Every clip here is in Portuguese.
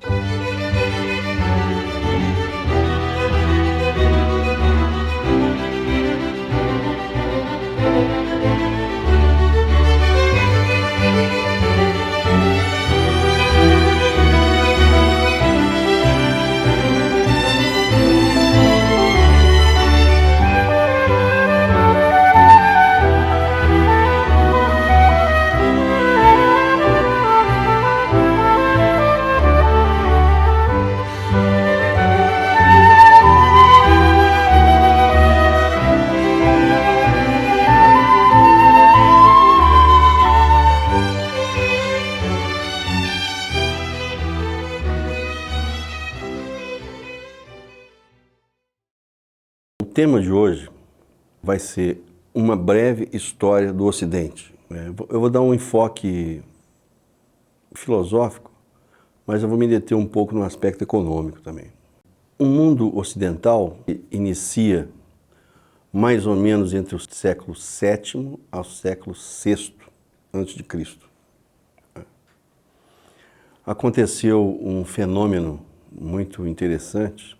O tema de hoje vai ser uma breve história do Ocidente. Eu vou dar um enfoque filosófico, mas eu vou me deter um pouco no aspecto econômico também. O mundo ocidental inicia mais ou menos entre o século VII ao século VI a.C. Aconteceu um fenômeno muito interessante,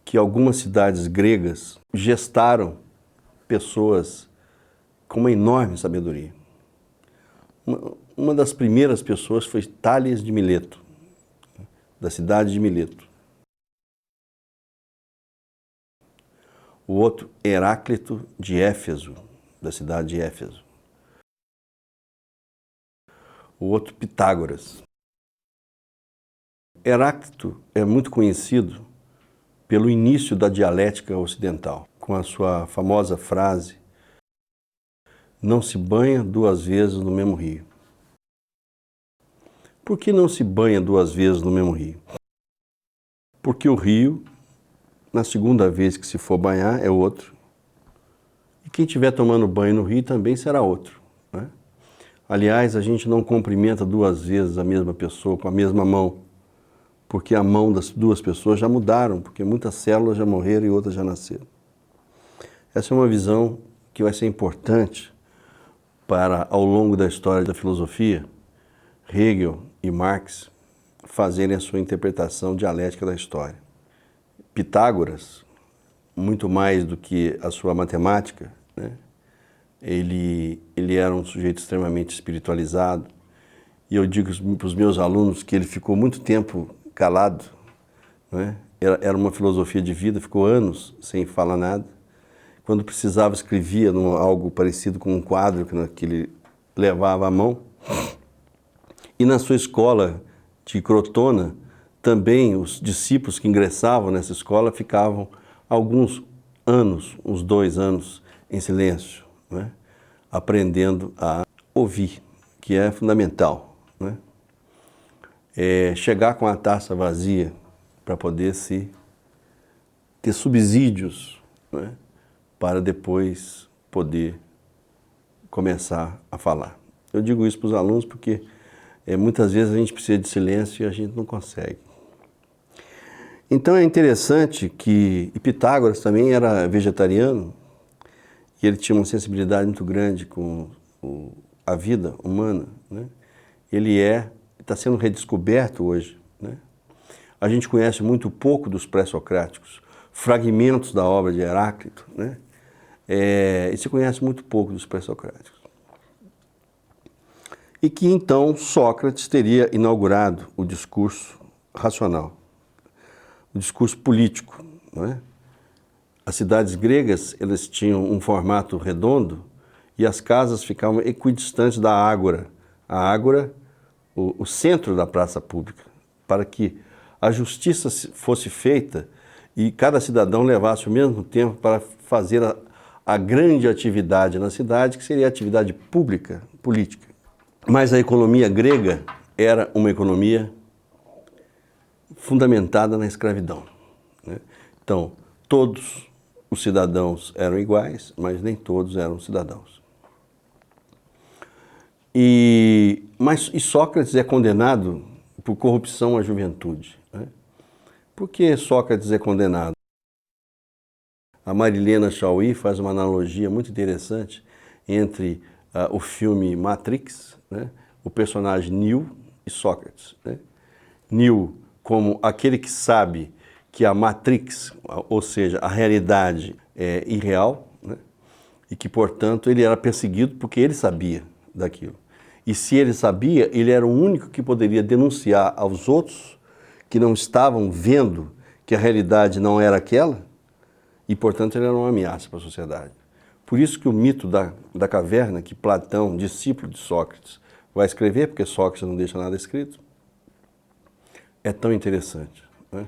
que algumas cidades gregas gestaram pessoas com uma enorme sabedoria. Uma das primeiras pessoas foi Tales de Mileto, da cidade de Mileto. O outro, Heráclito de Éfeso, da cidade de Éfeso. O outro, Pitágoras. Heráclito é muito conhecido pelo início da dialética ocidental, com a sua famosa frase: não se banha duas vezes no mesmo rio. Por que não se banha duas vezes no mesmo rio? Porque o rio, na segunda vez que se for banhar, é outro. E quem estiver tomando banho no rio também será outro, né? Aliás, a gente não cumprimenta duas vezes a mesma pessoa com a mesma mão, porque a mão das duas pessoas já mudaram, porque muitas células já morreram e outras já nasceram. Essa é uma visão que vai ser importante para, ao longo da história da filosofia, Hegel e Marx fazerem a sua interpretação dialética da história. Pitágoras, muito mais do que a sua matemática, né? Ele era um sujeito extremamente espiritualizado, e eu digo para os meus alunos que ele ficou muito tempo calado, né? Era uma filosofia de vida, ficou anos sem falar nada. Quando precisava, escrevia algo parecido com um quadro que ele levava à mão. E na sua escola de Crotona, também os discípulos que ingressavam nessa escola ficavam alguns anos, uns 2 anos, em silêncio, né? Aprendendo a ouvir, que é fundamental, né? Chegar com a taça vazia para poder ter subsídios, né? Para depois poder começar a falar. Eu digo isso para os alunos porque muitas vezes a gente precisa de silêncio e a gente não consegue. Então é interessante que Pitágoras também era vegetariano e ele tinha uma sensibilidade muito grande com a vida humana, né? Ele está sendo redescoberto hoje, né? A gente conhece muito pouco dos pré-socráticos, fragmentos da obra de Heráclito, né? E se conhece muito pouco dos pré-socráticos. E que então Sócrates teria inaugurado o discurso racional, o discurso político, não é? As cidades gregas, elas tinham um formato redondo e as casas ficavam equidistantes da ágora. A ágora, o centro da praça pública, para que a justiça fosse feita e cada cidadão levasse o mesmo tempo para fazer a grande atividade na cidade, que seria a atividade pública, política. Mas a economia grega era uma economia fundamentada na escravidão, né? Então, todos os cidadãos eram iguais, mas nem todos eram cidadãos. E Sócrates é condenado por corrupção à juventude, né? Por que Sócrates é condenado? A Marilena Chauí faz uma analogia muito interessante entre o filme Matrix, né, o personagem Neo e Sócrates, né? Neo como aquele que sabe que a Matrix, ou seja, a realidade é irreal, né? E que, portanto, ele era perseguido porque ele sabia daquilo. E se ele sabia, ele era o único que poderia denunciar aos outros que não estavam vendo que a realidade não era aquela, e, portanto, ele era uma ameaça para a sociedade. Por isso que o mito da caverna, que Platão, discípulo de Sócrates, vai escrever, porque Sócrates não deixa nada escrito, é tão interessante, né?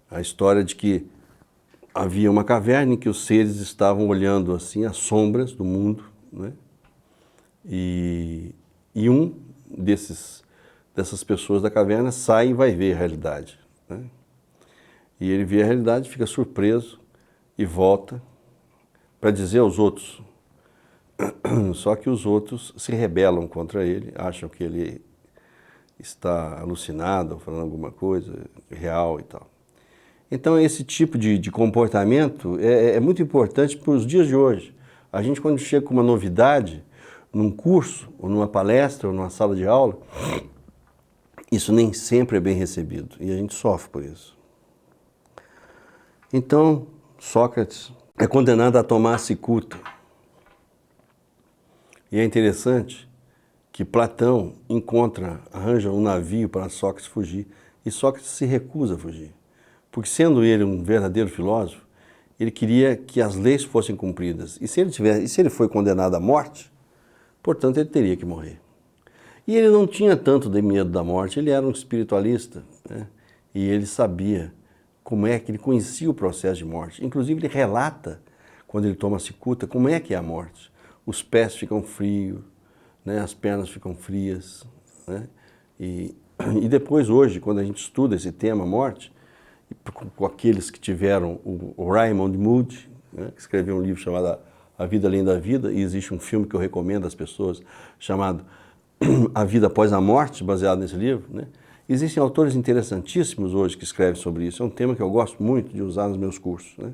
A história de que havia uma caverna em que os seres estavam olhando assim as sombras do mundo, né? E um dessas pessoas da caverna sai e vai ver a realidade, né? E ele vê a realidade, fica surpreso e volta para dizer aos outros. Só que os outros se rebelam contra ele, acham que ele está alucinado, falando alguma coisa real e tal. Então esse tipo de comportamento é muito importante para os dias de hoje. A gente, quando chega com uma novidade, num curso, ou numa palestra, ou numa sala de aula, isso nem sempre é bem recebido e a gente sofre por isso. Então, Sócrates é condenado a tomar a cicuta. E é interessante que Platão arranja um navio para Sócrates fugir, e Sócrates se recusa a fugir. Porque, sendo ele um verdadeiro filósofo, ele queria que as leis fossem cumpridas. E se ele foi condenado à morte, portanto, ele teria que morrer. E ele não tinha tanto de medo da morte, ele era um espiritualista, né? E ele sabia como é que ele conhecia o processo de morte. Inclusive, ele relata, quando ele toma a cicuta, como é que é a morte. Os pés ficam frios, né? As pernas ficam frias, né? E depois, hoje, quando a gente estuda esse tema, morte, com aqueles que tiveram o Raymond Moody, né? Que escreveu um livro chamado A Vida Além da Vida, e existe um filme que eu recomendo às pessoas, chamado A Vida Após a Morte, baseado nesse livro, né? Existem autores interessantíssimos hoje que escrevem sobre isso. É um tema que eu gosto muito de usar nos meus cursos, né?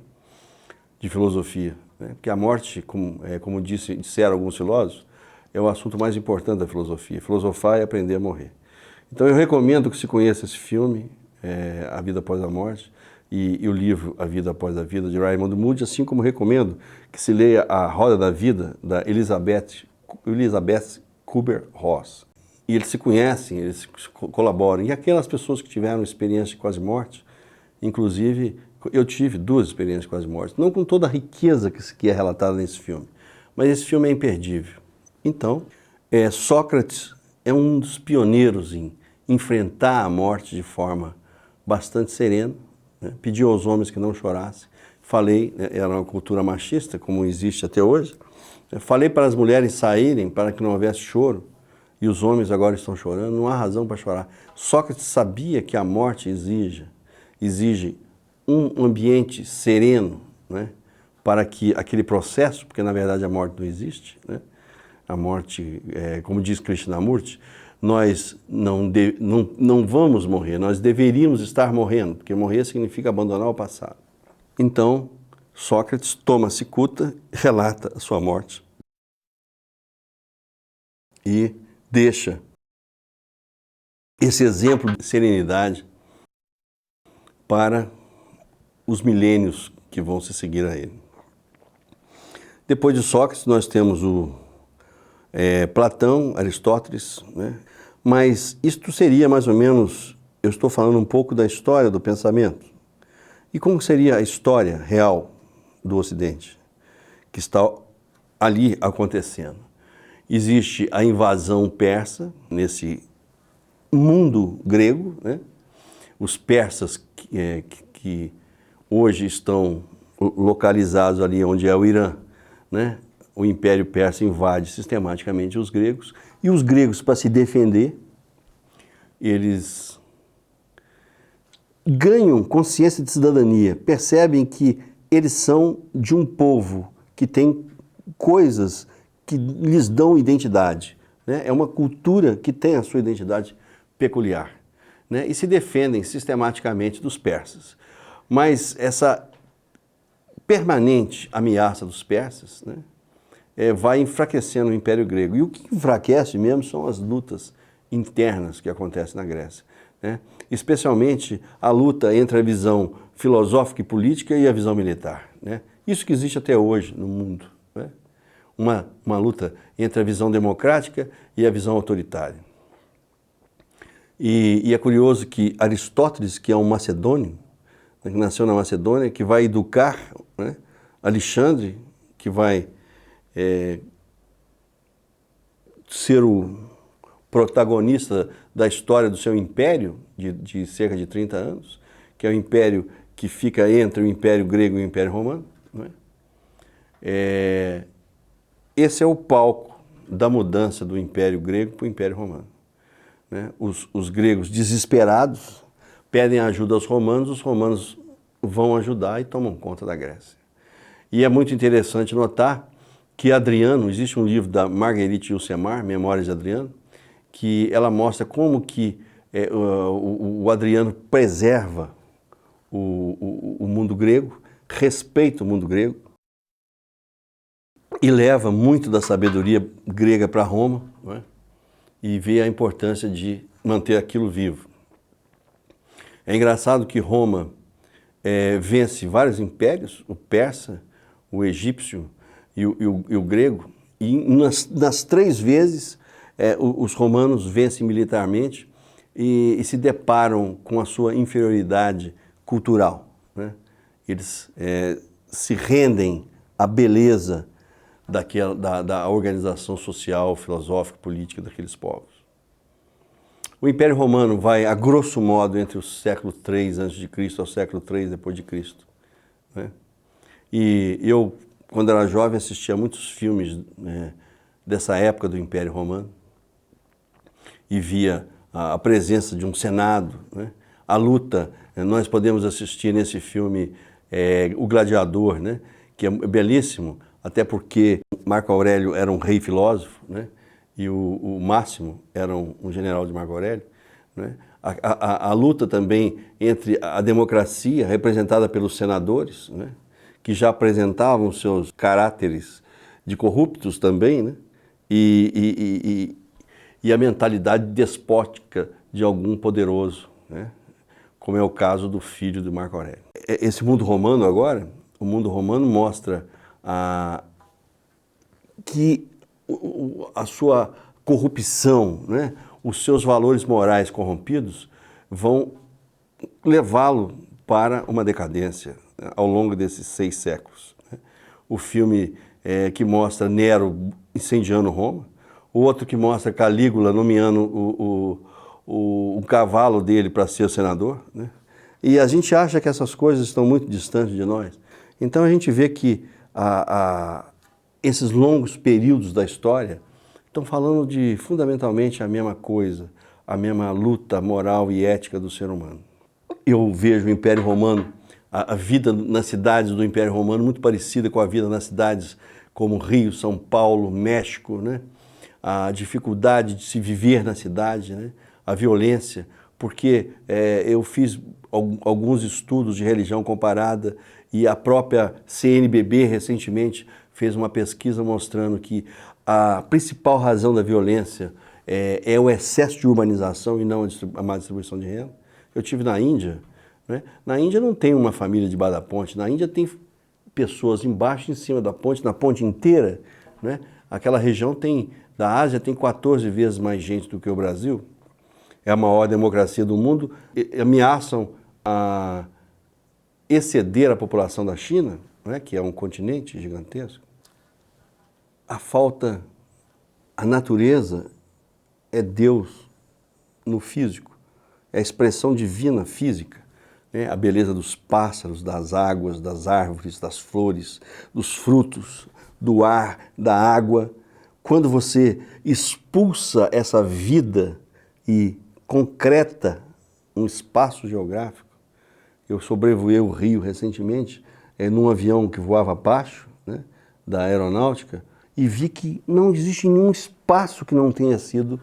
De filosofia, né? Porque a morte, como disseram alguns filósofos, é o assunto mais importante da filosofia. Filosofar é aprender a morrer. Então eu recomendo que se conheça esse filme, A Vida Após a Morte, e o livro A Vida Após a Vida, de Raymond Moody, assim como recomendo que se leia A Roda da Vida, da Elizabeth Kübler-Ross. E eles se conhecem, eles colaboram. E aquelas pessoas que tiveram experiência de quase morte, inclusive, eu tive 2 experiências de quase morte, não com toda a riqueza que é relatada nesse filme, mas esse filme é imperdível. Então, Sócrates é um dos pioneiros em enfrentar a morte de forma bastante serena, né? Pediu aos homens que não chorassem. Falei, era uma cultura machista, como existe até hoje. Falei para as mulheres saírem para que não houvesse choro, e os homens agora estão chorando, não há razão para chorar. Sócrates sabia que a morte exige um ambiente sereno, né? Para que aquele processo, porque na verdade a morte não existe, né? A morte, como diz Krishnamurti, nós não vamos morrer, nós deveríamos estar morrendo, porque morrer significa abandonar o passado. Então, Sócrates toma a cicuta, relata a sua morte e deixa esse exemplo de serenidade para os milênios que vão se seguir a ele. Depois de Sócrates, nós temos Platão, Aristóteles, né? Mas isto seria mais ou menos, eu estou falando um pouco da história do pensamento. E como seria a história real do Ocidente, que está ali acontecendo? Existe a invasão persa nesse mundo grego, né? Os persas que hoje estão localizados ali onde é o Irã, né? O Império Persa invade sistematicamente os gregos, e os gregos, para se defender, eles ganham consciência de cidadania, percebem que eles são de um povo que tem coisas que lhes dão identidade, né? É uma cultura que tem a sua identidade peculiar, né? E se defendem sistematicamente dos persas. Mas essa permanente ameaça dos persas, né, vai enfraquecendo o Império Grego. E o que enfraquece mesmo são as lutas internas que acontecem na Grécia, né? Especialmente a luta entre a visão filosófica e política e a visão militar, né? Isso que existe até hoje no mundo, né? Uma luta entre a visão democrática e a visão autoritária. E é curioso que Aristóteles, que é um macedônio, né, que nasceu na Macedônia, que vai educar, né, Alexandre, que vai ser o protagonista da história do seu império, de cerca de 30 anos, que é o império que fica entre o Império Grego e o Império Romano, né? Esse é o palco da mudança do Império Grego para o Império Romano, né? Os gregos desesperados pedem ajuda aos romanos, os romanos vão ajudar e tomam conta da Grécia. E é muito interessante notar que Adriano, existe um livro da Marguerite Yourcenar, Memórias de Adriano, que ela mostra como que o Adriano preserva o mundo grego, respeita o mundo grego e leva muito da sabedoria grega para Roma, né? E vê a importância de manter aquilo vivo. É engraçado que Roma vence vários impérios, o persa, o egípcio e o grego, e nas 3 vezes os romanos vencem militarmente e se deparam com a sua inferioridade cultural, né? Eles se rendem à beleza da organização social, filosófica, política daqueles povos. O Império Romano vai, a grosso modo, entre o século III a.C. ao século III depois de Cristo, né? E eu, quando era jovem, assistia muitos filmes dessa época do Império Romano e via a presença de um Senado, né? A luta, nós podemos assistir nesse filme O Gladiador, né? Que é belíssimo, até porque Marco Aurélio era um rei filósofo, né? E o Máximo era um general de Marco Aurélio, né? A luta também entre a democracia, representada pelos senadores, né? Que já apresentavam seus caráteres de corruptos também, né? E a mentalidade despótica de algum poderoso, né? Como é o caso do filho de Marco Aurélio. Esse mundo romano agora, o mundo romano mostra que a sua corrupção, né, os seus valores morais corrompidos vão levá-lo para uma decadência, né, ao longo desses 6 séculos. Né? O filme que mostra Nero incendiando Roma, o outro que mostra Calígula nomeando o cavalo dele para ser o senador, né? E a gente acha que essas coisas estão muito distantes de nós. Então a gente vê que esses longos períodos da história estão falando de fundamentalmente a mesma coisa, a mesma luta moral e ética do ser humano. Eu vejo o Império Romano, a vida nas cidades do Império Romano muito parecida com a vida nas cidades como Rio, São Paulo, México, né? A dificuldade de se viver na cidade, né? A violência, porque eu fiz alguns estudos de religião comparada e a própria CNBB recentemente fez uma pesquisa mostrando que a principal razão da violência é o excesso de urbanização e não a má distribuição de renda. Eu estive na Índia, né? Na Índia não tem uma família debaixo da ponte, na Índia tem pessoas embaixo e em cima da ponte, na ponte inteira, né? Aquela região da Ásia tem 14 vezes mais gente do que o Brasil, é a maior democracia do mundo, ameaçam a exceder a população da China, né, que é um continente gigantesco. A natureza é Deus no físico, é a expressão divina física, né? A beleza dos pássaros, das águas, das árvores, das flores, dos frutos, do ar, da água. Quando você expulsa essa vida e concreta um espaço geográfico, eu sobrevoei o Rio recentemente, num avião que voava abaixo, né, da aeronáutica, e vi que não existe nenhum espaço que não tenha sido